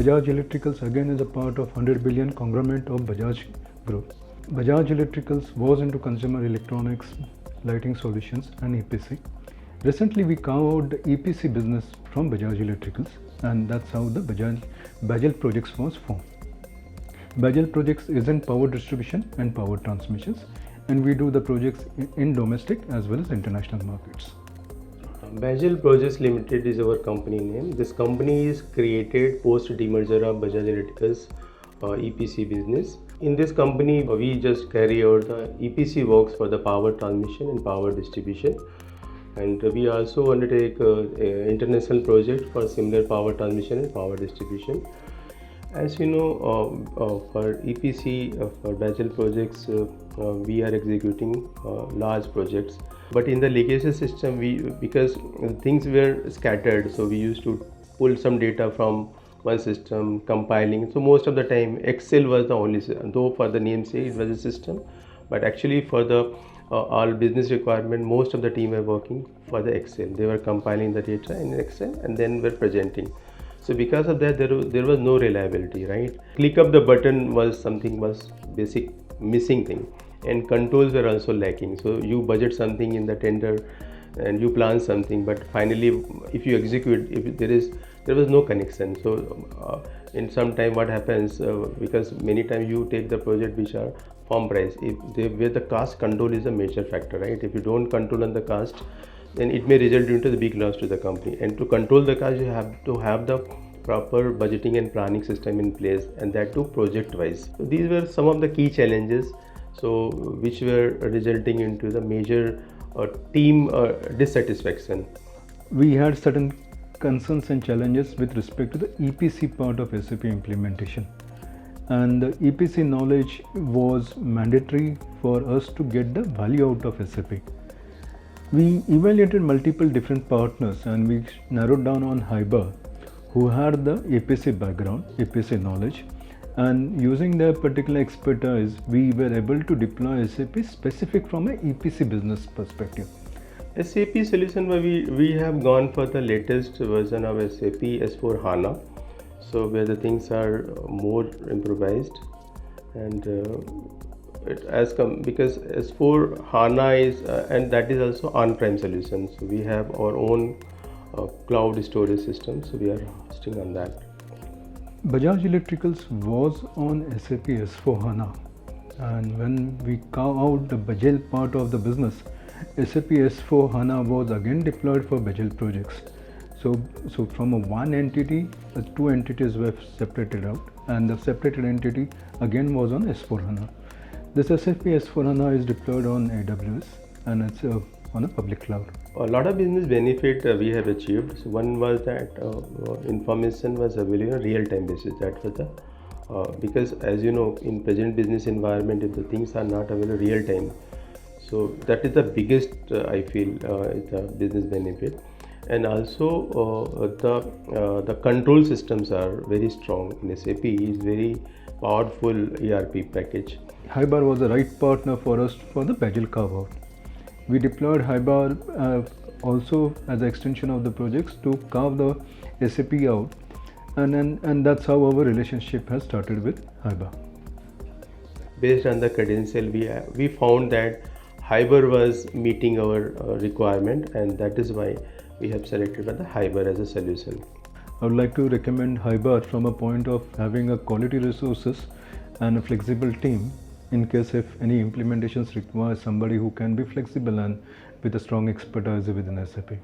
Bajaj Electricals again is a part of 100 billion conglomerate of Bajaj Group. Bajaj Electricals was into consumer electronics, lighting solutions and EPC. Recently we carved out the EPC business from Bajaj Electricals, and that's how the Bajel Projects was formed. Bajel Projects is in power distribution and power transmissions, and we do the projects in domestic as well as international markets. Bajel Projects Limited is our company name. This company is created post demerger of Bajaj Electricals EPC business. In this company, we just carry out the EPC works for the power transmission and power distribution, and we also undertake international project for similar power transmission and power distribution. As you know, for EPC for Bajel Projects, we are executing large projects. But in the legacy system, because things were scattered, so we used to pull some data from one system, compiling. So most of the time, Excel was the only system. Though for the namesake it was a system, but actually for the all business requirement, most of the team were working for the Excel. They were compiling the data in Excel and then were presenting. So because of that, there was no reliability, right? Click up the button was basic missing thing, and controls were also lacking. So you budget something in the tender and you plan something, but finally if you execute, there was no connection. So in some time what happens, because many times you take the project which are firm price, where the cost control is a major factor, right? If you don't control on the cost, then it may result into the big loss to the company. And to control the cost, you have to have the proper budgeting and planning system in place, and that too project wise. So these were some of the key challenges, so which were resulting into the major team dissatisfaction. We had certain concerns and challenges with respect to the EPC part of SAP implementation, and the EPC knowledge was mandatory for us to get the value out of SAP. We evaluated multiple different partners and we narrowed down on Highbar, who had the EPC background, EPC knowledge, and using their particular expertise, we were able to deploy SAP specific from an EPC business perspective. SAP solution, we have gone for the latest version of SAP S4 HANA, so where the things are more improvised, and because S4 HANA is and that is also on-prem solution, so we have our own cloud storage system, so we are hosting on that. Bajaj Electricals was on SAP S4 HANA, and when we carve out the Bajel part of the business, SAP S4 HANA was again deployed for Bajel projects. So from a one entity, two entities were separated out, and the separated entity again was on S4 HANA. This SAP S4 HANA is deployed on AWS, and it's on a public cloud. A lot of business benefit we have achieved. So one was that information was available on real-time basis. That was the because as you know, in present business environment, if the things are not available real-time, so that is the biggest I feel is the business benefit. And also the control systems are very strong in SAP. Is very powerful ERP package. Highbar was the right partner for us for the Bajel carve-out. We deployed Highbar also as an extension of the projects to carve the SAP out, and that's how our relationship has started with Highbar. Based on the credential, we found that Highbar was meeting our requirement, and that is why we have selected the Highbar as a solution. I would like to recommend Highbar from a point of having a quality resources and a flexible team in case if any implementations require somebody who can be flexible and with a strong expertise within SAP.